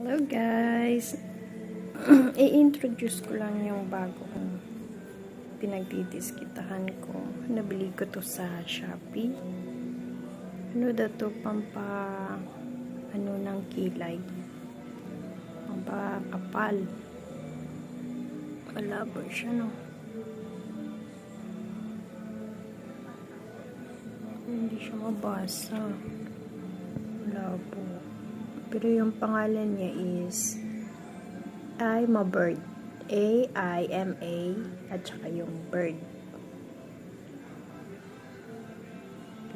Hello guys! I-introduce ko lang yung bagong pinagdidiskitahan ko. Nabili ko to sa Shopee. Ano daw to? Ano ng kilay. Pampakapal. Malabo siya, no? Hindi siya mabasa. Malabo. Pero yung pangalan niya is I'm a bird. A-I-M-A at saka yung bird.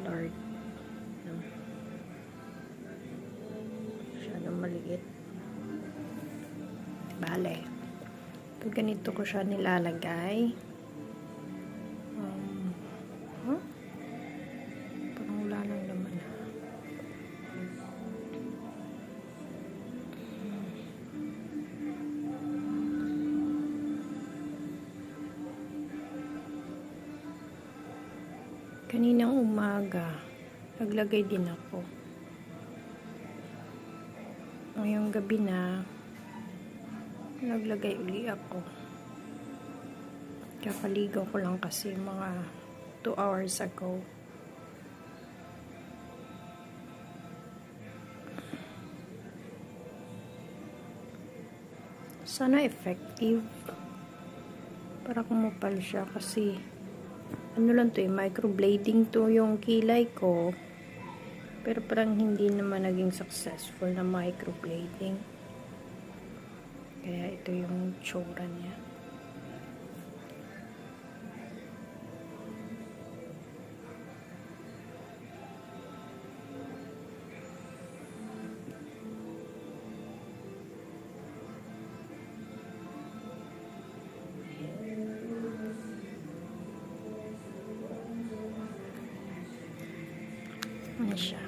Lord. Masyadong maliit. Bale. Pag ganito ko siya nilalagay. Parang wala nang laman. Kaninang umaga, naglagay din ako. Ngayong gabi na, naglagay uli ako. Kakaligaw ko lang kasi mga 2 hours ago. Sana effective. Para kumupal siya kasi ano lang to microblading to yung kilay ko. Pero parang hindi naman naging successful na microblading. Kaya ito yung tsura niya. Ano siya?